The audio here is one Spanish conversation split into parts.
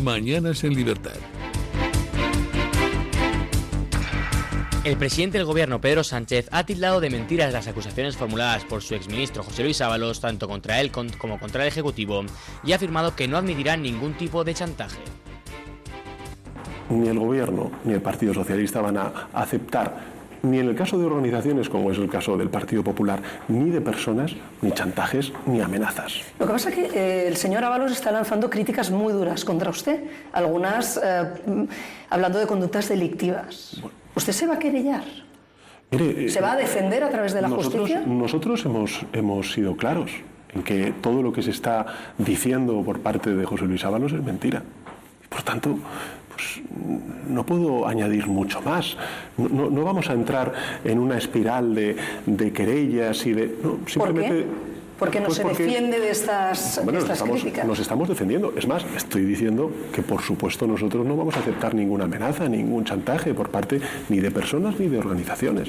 Mañanas en Libertad. El presidente del gobierno, Pedro Sánchez, ha tildado de mentiras las acusaciones formuladas por su exministro José Luis Ábalos, tanto contra él como contra el Ejecutivo, y ha afirmado que no admitirá ningún tipo de chantaje. Ni el gobierno ni el Partido Socialista van a aceptar, ni en el caso de organizaciones como es el caso del Partido Popular, ni de personas, ni chantajes, ni amenazas. Lo que pasa es que el señor Ábalos está lanzando críticas muy duras contra usted, algunas hablando de conductas delictivas. Bueno. ¿Usted se va a querellar? Mire, ¿Se va a defender a través de la justicia? Nosotros hemos sido claros en que todo lo que se está diciendo por parte de José Luis Ábalos es mentira. Por tanto, pues, no puedo añadir mucho más. No vamos a entrar en una espiral de querellas y de... No, simplemente, ¿por qué? Porque no se defiende de estas críticas. Nos estamos defendiendo. Es más, estoy diciendo que, por supuesto, nosotros no vamos a aceptar ninguna amenaza, ningún chantaje por parte ni de personas ni de organizaciones.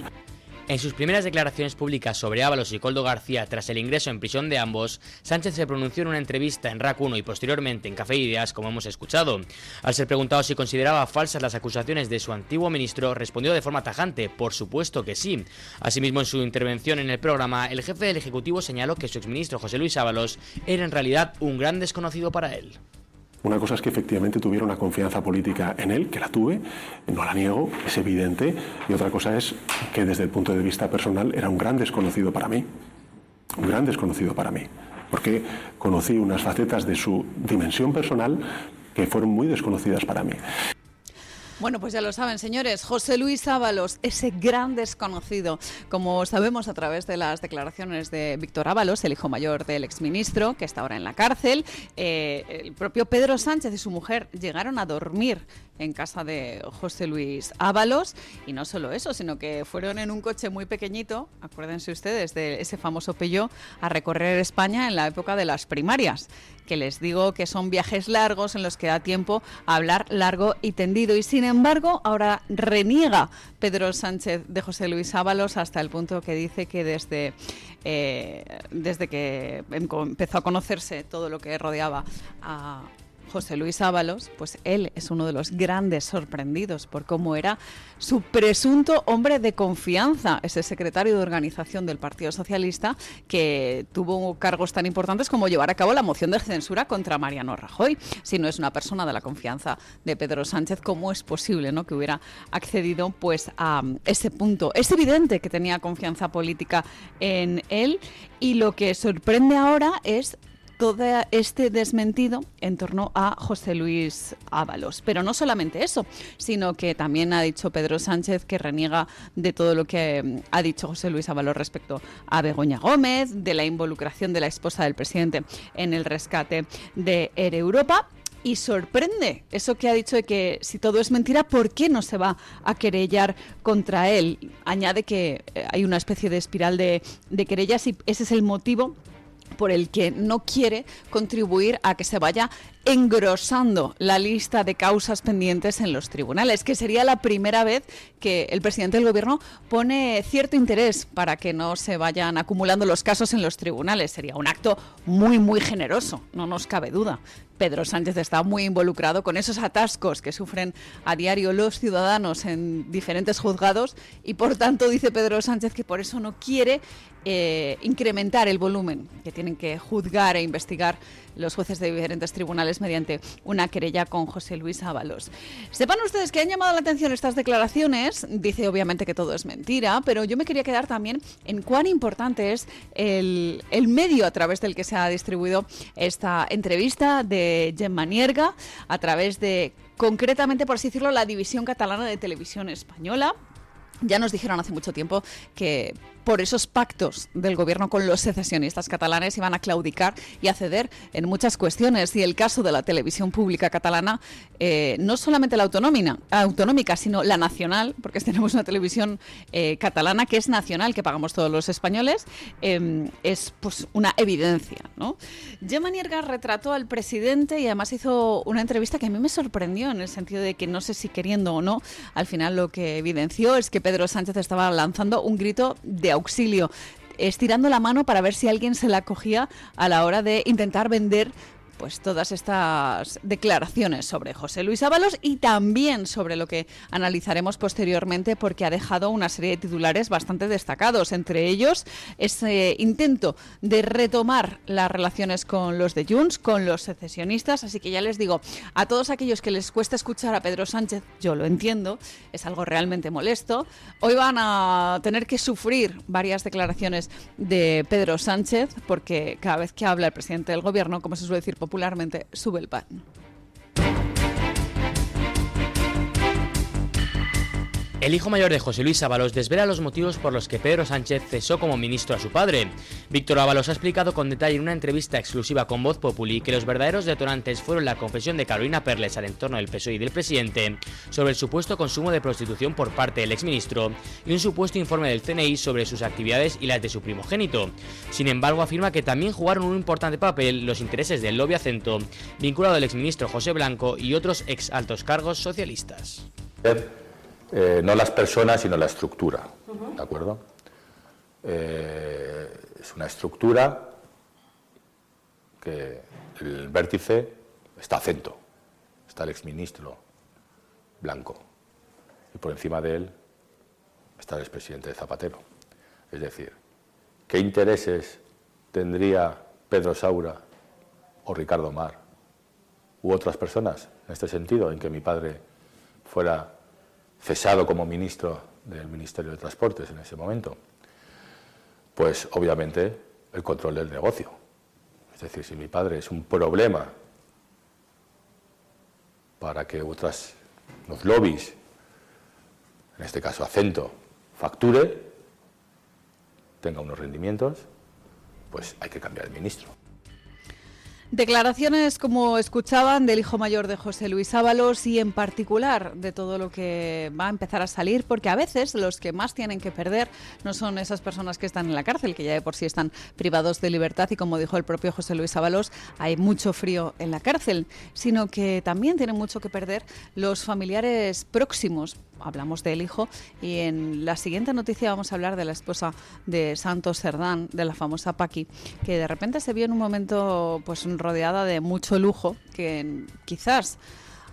En sus primeras declaraciones públicas sobre Ábalos y Koldo García tras el ingreso en prisión de ambos, Sánchez se pronunció en una entrevista en RAC 1 y posteriormente en Café Ideas, como hemos escuchado. Al ser preguntado si consideraba falsas las acusaciones de su antiguo ministro, respondió de forma tajante: por supuesto que sí. Asimismo, en su intervención en el programa, el jefe del Ejecutivo señaló que su exministro José Luis Ábalos era en realidad un gran desconocido para él. Una cosa es que efectivamente tuviera una confianza política en él, que la tuve, no la niego, es evidente, y otra cosa es que desde el punto de vista personal era un gran desconocido para mí, porque conocí unas facetas de su dimensión personal que fueron muy desconocidas para mí. Bueno, pues ya lo saben, señores, José Luis Ábalos, ese gran desconocido, como sabemos a través de las declaraciones de Víctor Ábalos, el hijo mayor del exministro, que está ahora en la cárcel. El propio Pedro Sánchez y su mujer llegaron a dormir en casa de José Luis Ábalos, y no solo eso, sino que fueron en un coche muy pequeñito, acuérdense ustedes de ese famoso Peugeot, a recorrer España en la época de las primarias, que les digo que son viajes largos en los que da tiempo a hablar largo y tendido, y sin embargo ahora reniega Pedro Sánchez de José Luis Ábalos hasta el punto que dice que desde que empezó a conocerse todo lo que rodeaba a José Luis Ábalos, pues él es uno de los grandes sorprendidos por cómo era su presunto hombre de confianza, ese secretario de organización del Partido Socialista que tuvo cargos tan importantes como llevar a cabo la moción de censura contra Mariano Rajoy. Si no es una persona de la confianza de Pedro Sánchez, ¿cómo es posible, ¿no?, que hubiera accedido pues a ese punto? Es evidente que tenía confianza política en él, y lo que sorprende ahora es todo este desmentido en torno a José Luis Ábalos. Pero no solamente eso, sino que también ha dicho Pedro Sánchez que reniega de todo lo que ha dicho José Luis Ábalos respecto a Begoña Gómez, de la involucración de la esposa del presidente en el rescate de Air Europa. Y sorprende eso que ha dicho de que si todo es mentira, ¿por qué no se va a querellar contra él? Añade que hay una especie de espiral de querellas y ese es el motivo por el que no quiere contribuir a que se vaya engrosando la lista de causas pendientes en los tribunales, que sería la primera vez que el presidente del gobierno pone cierto interés para que no se vayan acumulando los casos en los tribunales. Sería un acto muy, muy generoso, no nos cabe duda. Pedro Sánchez está muy involucrado con esos atascos que sufren a diario los ciudadanos en diferentes juzgados y, por tanto, dice Pedro Sánchez que por eso no quiere incrementar el volumen que tienen que juzgar e investigar los jueces de diferentes tribunales mediante una querella con José Luis Ábalos. Sepan ustedes que han llamado la atención estas declaraciones. Dice obviamente que todo es mentira, pero yo me quería quedar también en cuán importante es el medio a través del que se ha distribuido esta entrevista de Gemma Nierga, a través de, concretamente, por así decirlo, la división catalana de Televisión Española. Ya nos dijeron hace mucho tiempo que por esos pactos del gobierno con los secesionistas catalanes iban a claudicar y a ceder en muchas cuestiones. Y el caso de la televisión pública catalana, no solamente la autonómica, sino la nacional, porque tenemos una televisión catalana que es nacional, que pagamos todos los españoles, es pues una evidencia, ¿no? Gemma Nierga retrató al presidente y además hizo una entrevista que a mí me sorprendió, en el sentido de que, no sé si queriendo o no, al final lo que evidenció es que Pedro Sánchez estaba lanzando un grito de auxilio, estirando la mano para ver si alguien se la cogía a la hora de intentar vender pues todas estas declaraciones sobre José Luis Ábalos y también sobre lo que analizaremos posteriormente, porque ha dejado una serie de titulares bastante destacados, entre ellos ese intento de retomar las relaciones con los de Junts, con los secesionistas. Así que ya les digo, a todos aquellos que les cuesta escuchar a Pedro Sánchez, yo lo entiendo, es algo realmente molesto. Hoy van a tener que sufrir varias declaraciones de Pedro Sánchez, porque cada vez que habla el presidente del gobierno, como se suele decir popularmente, sube el pan. El hijo mayor de José Luis Ábalos desvela los motivos por los que Pedro Sánchez cesó como ministro a su padre. Víctor Ábalos ha explicado con detalle en una entrevista exclusiva con Voz Populi que los verdaderos detonantes fueron la confesión de Carolina Perles al entorno del PSOE y del presidente sobre el supuesto consumo de prostitución por parte del exministro y un supuesto informe del CNI sobre sus actividades y las de su primogénito. Sin embargo, afirma que también jugaron un importante papel los intereses del lobby Acento, vinculado al exministro José Blanco y otros ex altos cargos socialistas. No las personas, sino la estructura, ¿de acuerdo? Es una estructura que el vértice está Acento, está el exministro Blanco, y por encima de él está el expresidente Zapatero. Es decir, ¿qué intereses tendría Pedro Saura o Ricardo Mar u otras personas en este sentido, en que mi padre fuera cesado como ministro del Ministerio de Transportes en ese momento? Pues obviamente el control del negocio. Es decir, si mi padre es un problema para que los lobbies, en este caso Acento, facture, tenga unos rendimientos, pues hay que cambiar el ministro. Declaraciones, como escuchaban, del hijo mayor de José Luis Ábalos y en particular de todo lo que va a empezar a salir, porque a veces los que más tienen que perder no son esas personas que están en la cárcel, que ya de por sí están privados de libertad y, como dijo el propio José Luis Ábalos, hay mucho frío en la cárcel, sino que también tienen mucho que perder los familiares próximos. Hablamos del hijo y en la siguiente noticia vamos a hablar de la esposa de Santos Cerdán, de la famosa Paqui, que de repente se vio en un momento pues rodeada de mucho lujo, que quizás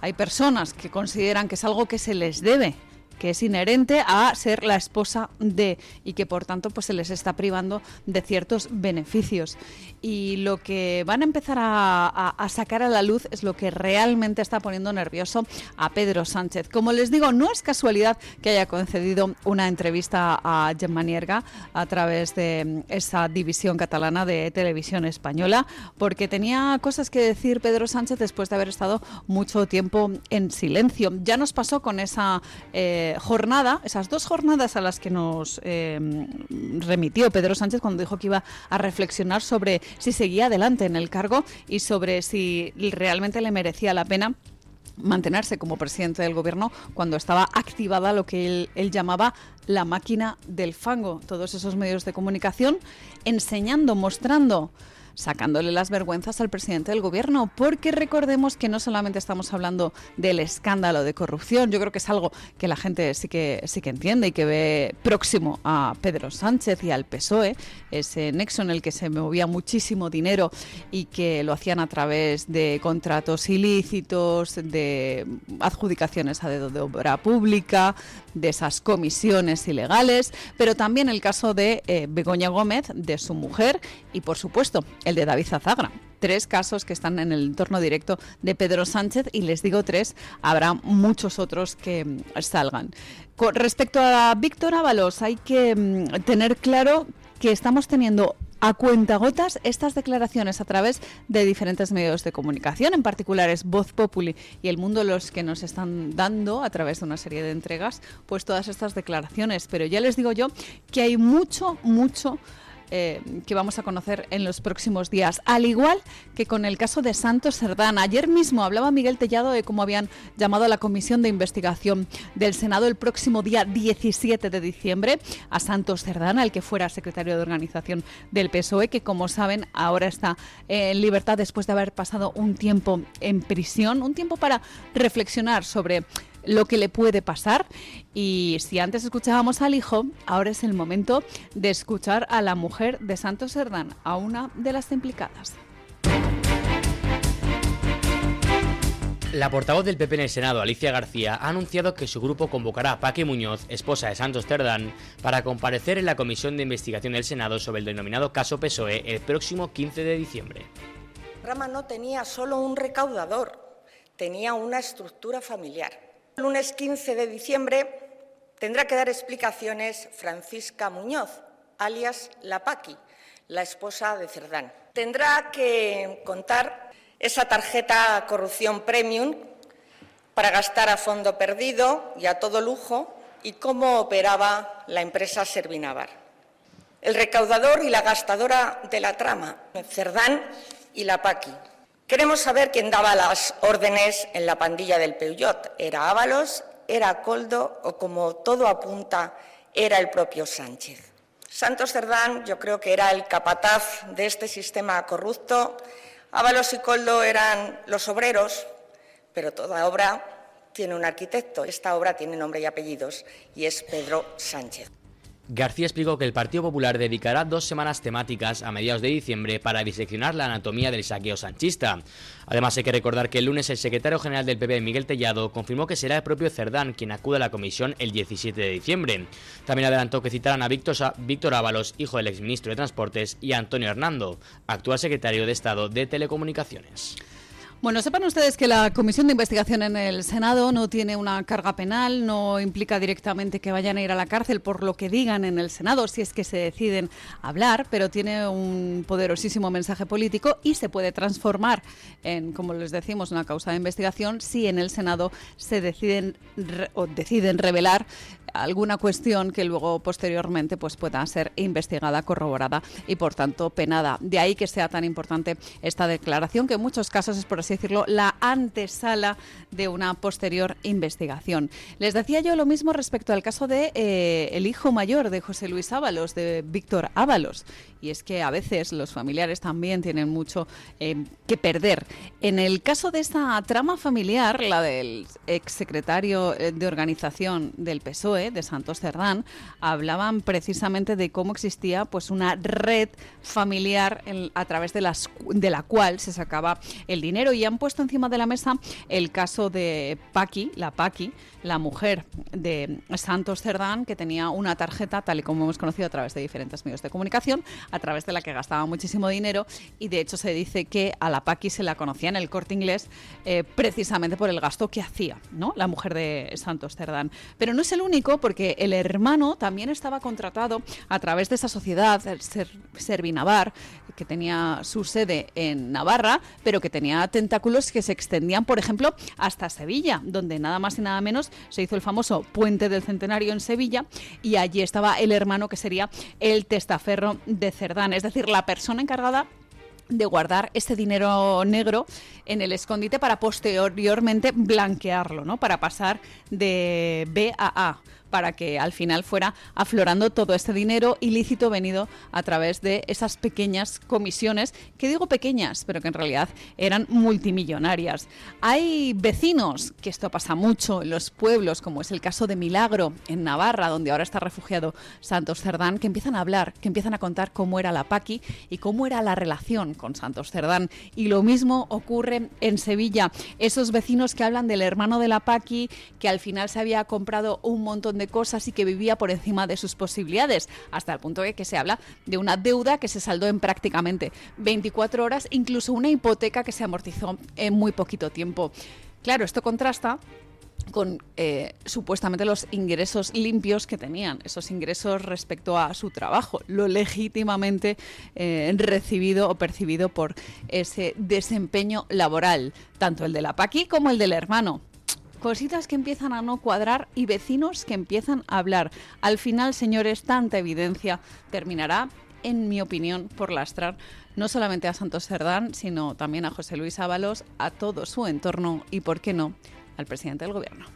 hay personas que consideran que es algo que se les debe, que es inherente a ser la esposa de, y que por tanto pues se les está privando de ciertos beneficios. Y lo que van a empezar a sacar a la luz es lo que realmente está poniendo nervioso a Pedro Sánchez. Como les digo, no es casualidad que haya concedido una entrevista a Gemma Nierga a través de esa división catalana de Televisión Española, porque tenía cosas que decir Pedro Sánchez después de haber estado mucho tiempo en silencio. Ya nos pasó con esa jornada, esas dos jornadas a las que nos remitió Pedro Sánchez cuando dijo que iba a reflexionar sobre si seguía adelante en el cargo y sobre si realmente le merecía la pena mantenerse como presidente del gobierno cuando estaba activada lo que él llamaba la máquina del fango. Todos esos medios de comunicación enseñando, mostrando, sacándole las vergüenzas al presidente del gobierno, porque recordemos que no solamente estamos hablando del escándalo de corrupción, yo creo que es algo que la gente sí que entiende y que ve próximo a Pedro Sánchez y al PSOE, ese nexo en el que se movía muchísimo dinero y que lo hacían a través de contratos ilícitos, de adjudicaciones a dedo de obra pública, de esas comisiones ilegales, pero también el caso de Begoña Gómez, de su mujer y, por supuesto, el de David Zazagra. 3 casos que están en el entorno directo de Pedro Sánchez y les digo 3, habrá muchos otros que salgan. Con respecto a Víctor Ábalos, hay que tener claro que estamos teniendo a cuentagotas estas declaraciones a través de diferentes medios de comunicación, en particular es Voz Populi y El Mundo los que nos están dando a través de una serie de entregas pues todas estas declaraciones, pero ya les digo yo que hay mucho que vamos a conocer en los próximos días, al igual que con el caso de Santos Cerdán. Ayer mismo hablaba Miguel Tellado de cómo habían llamado a la comisión de investigación del Senado el próximo día 17 de diciembre a Santos Cerdán, al que fuera secretario de organización del PSOE, que como saben ahora está en libertad después de haber pasado un tiempo en prisión, un tiempo para reflexionar sobre lo que le puede pasar. Y si antes escuchábamos al hijo, ahora es el momento de escuchar a la mujer de Santos Cerdán, a una de las implicadas. La portavoz del PP en el Senado, Alicia García, ha anunciado que su grupo convocará a Paqui Muñoz, esposa de Santos Cerdán, para comparecer en la comisión de investigación del Senado sobre el denominado caso PSOE el próximo 15 de diciembre. El programa no tenía solo un recaudador, tenía una estructura familiar. El lunes 15 de diciembre tendrá que dar explicaciones Francisca Muñoz, alias la Paqui, la esposa de Cerdán. Tendrá que contar esa tarjeta corrupción premium para gastar a fondo perdido y a todo lujo y cómo operaba la empresa Servinavar. El recaudador y la gastadora de la trama, Cerdán y la Paqui. Queremos saber quién daba las órdenes en la pandilla del Peugeot. ¿Era Ábalos, era Koldo o, como todo apunta, era el propio Sánchez? Santos Cerdán yo creo que era el capataz de este sistema corrupto. Ábalos y Koldo eran los obreros, pero toda obra tiene un arquitecto. Esta obra tiene nombre y apellidos y es Pedro Sánchez. García explicó que el Partido Popular dedicará 2 semanas temáticas a mediados de diciembre para diseccionar la anatomía del saqueo sanchista. Además, hay que recordar que el lunes el secretario general del PP, Miguel Tellado, confirmó que será el propio Cerdán quien acude a la comisión el 17 de diciembre. También adelantó que citarán a Víctor Ábalos, hijo del exministro de Transportes, y a Antonio Hernando, actual secretario de Estado de Telecomunicaciones. Bueno, sepan ustedes que la comisión de investigación en el Senado no tiene una carga penal, no implica directamente que vayan a ir a la cárcel por lo que digan en el Senado, si es que se deciden hablar, pero tiene un poderosísimo mensaje político y se puede transformar en, como les decimos, una causa de investigación si en el Senado se deciden revelar alguna cuestión que luego posteriormente pues pueda ser investigada, corroborada y por tanto penada. De ahí que sea tan importante esta declaración, que en muchos casos es, por así decirlo, la antesala de una posterior investigación. Les decía yo lo mismo respecto al caso de el hijo mayor de José Luis Ábalos, de Víctor Ábalos, y es que a veces los familiares también tienen mucho que perder. En el caso de esta trama familiar, la del exsecretario de organización del PSOE, de Santos Cerdán, hablaban precisamente de cómo existía pues una red familiar a través de la cual se sacaba el dinero, y han puesto encima de la mesa el caso de Paqui, la mujer de Santos Cerdán, que tenía una tarjeta, tal y como hemos conocido a través de diferentes medios de comunicación, a través de la que gastaba muchísimo dinero, y de hecho se dice que a la Paqui se la conocía en el Corte Inglés precisamente por el gasto que hacía, ¿no?, la mujer de Santos Cerdán. Pero no es el único, porque el hermano también estaba contratado a través de esa sociedad, Servinavar, que tenía su sede en Navarra, pero que tenía tentáculos que se extendían, por ejemplo, hasta Sevilla, donde nada más y nada menos se hizo el famoso Puente del Centenario en Sevilla, y allí estaba el hermano que sería el testaferro de Cerdán, es decir, la persona encargada de guardar este dinero negro en el escondite para posteriormente blanquearlo, ¿no?, para pasar de B a A, para que al final fuera aflorando todo este dinero ilícito venido a través de esas pequeñas comisiones, que digo pequeñas, pero que en realidad eran multimillonarias. Hay vecinos, que esto pasa mucho en los pueblos, como es el caso de Milagro, en Navarra, donde ahora está refugiado Santos Cerdán, que empiezan a hablar, que empiezan a contar cómo era la Paqui y cómo era la relación con Santos Cerdán. Y lo mismo ocurre en Sevilla. Esos vecinos que hablan del hermano de la Paqui, que al final se había comprado un montón de cosas y que vivía por encima de sus posibilidades, hasta el punto de que se habla de una deuda que se saldó en prácticamente 24 horas, incluso una hipoteca que se amortizó en muy poquito tiempo. Claro, esto contrasta con supuestamente los ingresos limpios que tenían, esos ingresos respecto a su trabajo, lo legítimamente recibido o percibido por ese desempeño laboral, tanto el de la Paqui como el del hermano. Cositas que empiezan a no cuadrar y vecinos que empiezan a hablar. Al final, señores, tanta evidencia terminará, en mi opinión, por lastrar no solamente a Santos Cerdán, sino también a José Luis Ábalos, a todo su entorno y, ¿por qué no?, al presidente del Gobierno.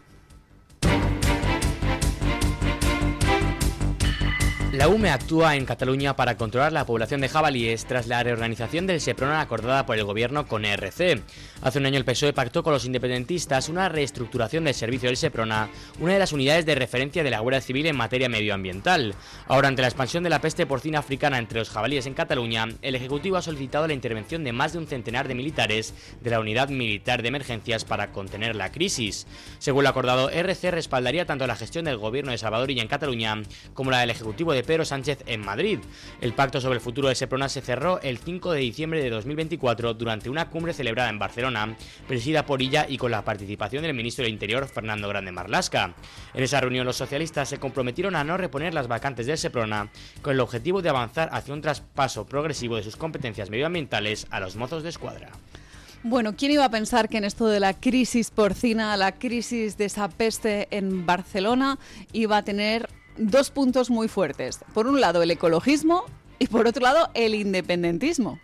La UME actúa en Cataluña para controlar la población de jabalíes tras la reorganización del Seprona acordada por el gobierno con ERC. Hace un año el PSOE pactó con los independentistas una reestructuración del servicio del Seprona, una de las unidades de referencia de la Guardia Civil en materia medioambiental. Ahora, ante la expansión de la peste porcina africana entre los jabalíes en Cataluña, el Ejecutivo ha solicitado la intervención de más de un centenar de militares de la Unidad Militar de Emergencias para contener la crisis. Según lo acordado, ERC respaldaría tanto la gestión del gobierno de Salvador Illa en Cataluña como la del Ejecutivo de Pedro Sánchez en Madrid. El pacto sobre el futuro de Seprona se cerró el 5 de diciembre de 2024 durante una cumbre celebrada en Barcelona, presidida por Illa y con la participación del ministro del Interior, Fernando Grande Marlaska. En esa reunión los socialistas se comprometieron a no reponer las vacantes del Seprona con el objetivo de avanzar hacia un traspaso progresivo de sus competencias medioambientales a los Mossos de Escuadra. Bueno, ¿quién iba a pensar que en esto de la crisis porcina, la crisis de esa peste en Barcelona, iba a tener dos puntos muy fuertes? Por un lado el ecologismo y por otro lado el independentismo.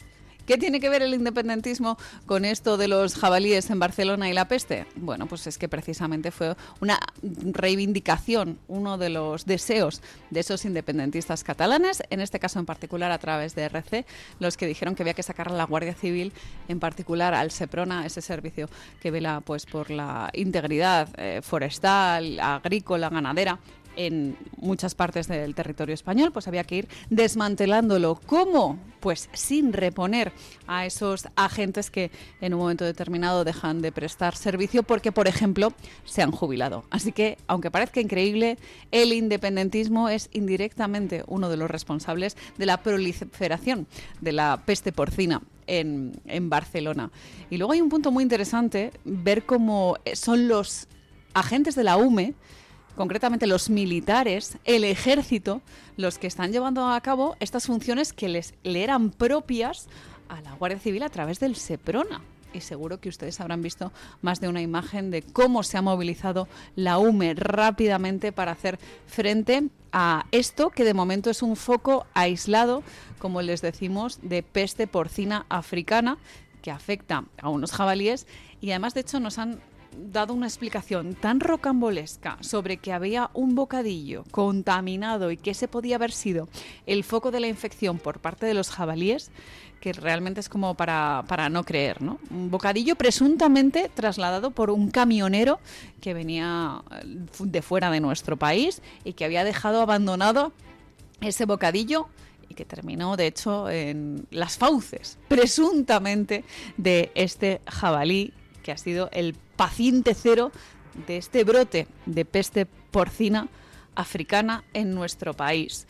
¿Qué tiene que ver el independentismo con esto de los jabalíes en Barcelona y la peste? Bueno, pues es que precisamente fue una reivindicación, uno de los deseos de esos independentistas catalanes, en este caso en particular a través de ERC, los que dijeron que había que sacar a la Guardia Civil, en particular al Seprona, ese servicio que vela pues por la integridad forestal, agrícola, ganadera, en muchas partes del territorio español, pues había que ir desmantelándolo. ¿Cómo? Pues sin reponer a esos agentes que en un momento determinado dejan de prestar servicio porque, por ejemplo, se han jubilado. Así que, aunque parezca increíble, el independentismo es indirectamente uno de los responsables de la proliferación de la peste porcina en Barcelona. Y luego hay un punto muy interesante, ver cómo son los agentes de la UME, concretamente los militares, el ejército, los que están llevando a cabo estas funciones que le eran propias a la Guardia Civil a través del Seprona. Y seguro que ustedes habrán visto más de una imagen de cómo se ha movilizado la UME rápidamente para hacer frente a esto que de momento es un foco aislado, como les decimos, de peste porcina africana que afecta a unos jabalíes. Y además, de hecho, nos han dado una explicación tan rocambolesca sobre que había un bocadillo contaminado y que ese podía haber sido el foco de la infección por parte de los jabalíes, que realmente es como para no creer, ¿no? Un bocadillo presuntamente trasladado por un camionero que venía de fuera de nuestro país y que había dejado abandonado ese bocadillo y que terminó, de hecho, en las fauces, presuntamente, de este jabalí, que ha sido el paciente cero de este brote de peste porcina africana en nuestro país.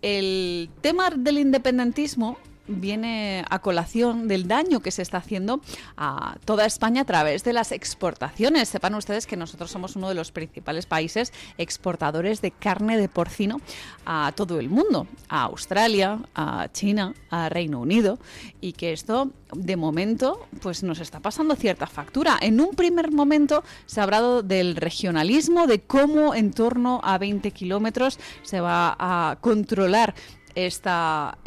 El tema del independentismo viene a colación del daño que se está haciendo a toda España a través de las exportaciones. Sepan ustedes que nosotros somos uno de los principales países exportadores de carne de porcino a todo el mundo, a Australia, a China, a Reino Unido, y que esto de momento pues nos está pasando cierta factura. En un primer momento se ha hablado del regionalismo, de cómo en torno a 20 kilómetros se va a controlar esta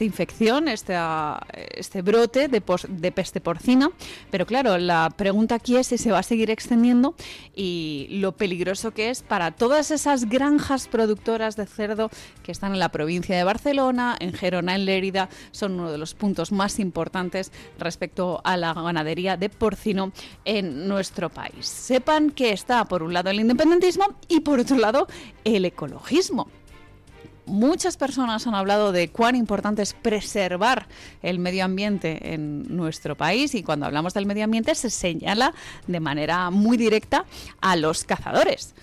infección, este brote de peste porcina, pero claro, la pregunta aquí es si se va a seguir extendiendo y lo peligroso que es para todas esas granjas productoras de cerdo que están en la provincia de Barcelona, en Gerona, en Lérida, son uno de los puntos más importantes respecto a la ganadería de porcino en nuestro país. Sepan que está por un lado el independentismo y por otro lado el ecologismo. Muchas personas han hablado de cuán importante es preservar el medio ambiente en nuestro país, y cuando hablamos del medio ambiente se señala de manera muy directa a los cazadores,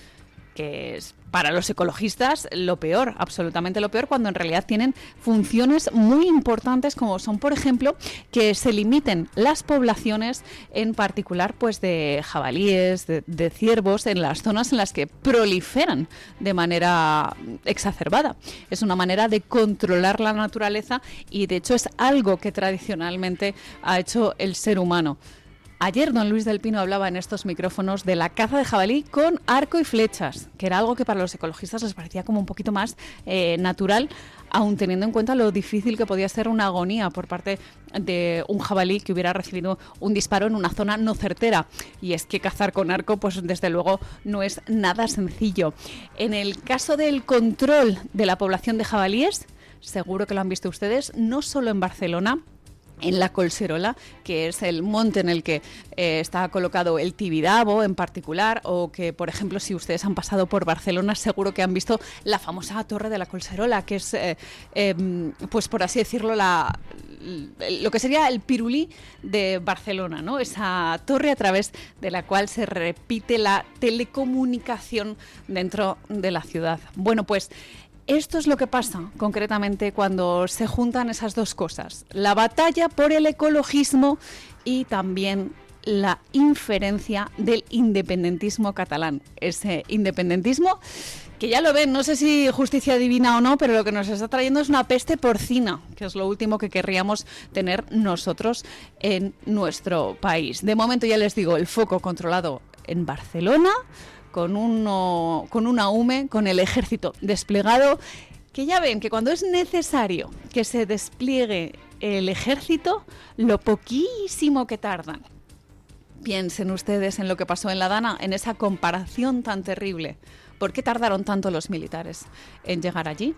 que es para los ecologistas lo peor, absolutamente lo peor, cuando en realidad tienen funciones muy importantes, como son, por ejemplo, que se limiten las poblaciones, en particular pues de jabalíes, de ciervos, en las zonas en las que proliferan de manera exacerbada. Es una manera de controlar la naturaleza y, de hecho, es algo que tradicionalmente ha hecho el ser humano. Ayer don Luis del Pino hablaba en estos micrófonos de la caza de jabalí con arco y flechas, que era algo que para los ecologistas les parecía como un poquito más natural aun teniendo en cuenta lo difícil que podía ser una agonía por parte de un jabalí que hubiera recibido un disparo en una zona no certera. Y es que cazar con arco, pues desde luego no es nada sencillo. En el caso del control de la población de jabalíes, seguro que lo han visto ustedes, no solo en Barcelona, en la Collserola, que es el monte en el que está colocado el Tibidabo en particular, o que, por ejemplo, si ustedes han pasado por Barcelona, seguro que han visto la famosa Torre de la Collserola, que es, pues por así decirlo, lo que sería el Pirulí de Barcelona, ¿no? Esa torre a través de la cual se repite la telecomunicación dentro de la ciudad. Bueno, pues esto es lo que pasa concretamente cuando se juntan esas dos cosas, la batalla por el ecologismo y también la inferencia del independentismo catalán. Ese independentismo que ya lo ven, no sé si justicia divina o no, pero lo que nos está trayendo es una peste porcina, que es lo último que querríamos tener nosotros en nuestro país. De momento, ya les digo, el foco controlado en Barcelona, con una UME, con el ejército desplegado, que ya ven que cuando es necesario que se despliegue el ejército, lo poquísimo que tardan. Piensen ustedes en lo que pasó en La Dana, en esa comparación tan terrible. ¿Por qué tardaron tanto los militares en llegar allí?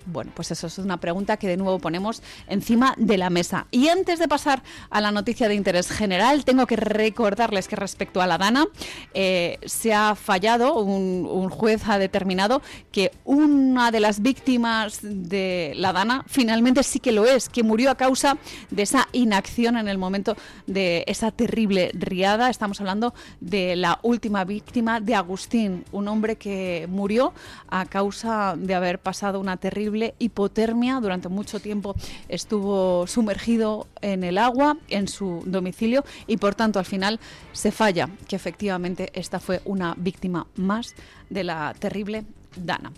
Bueno, pues eso es una pregunta que de nuevo ponemos encima de la mesa. Y antes de pasar a la noticia de interés general, tengo que recordarles que respecto a La Dana se ha fallado, un juez ha determinado que una de las víctimas de La Dana finalmente sí que lo es, que murió a causa de esa inacción en el momento de esa terrible riada. Estamos hablando de la última víctima, de Agustín, un hombre que murió a causa de haber pasado una terrible hipotermia. Durante mucho tiempo estuvo sumergido en el agua en su domicilio y por tanto al final se falla que efectivamente esta fue una víctima más de la terrible Dana.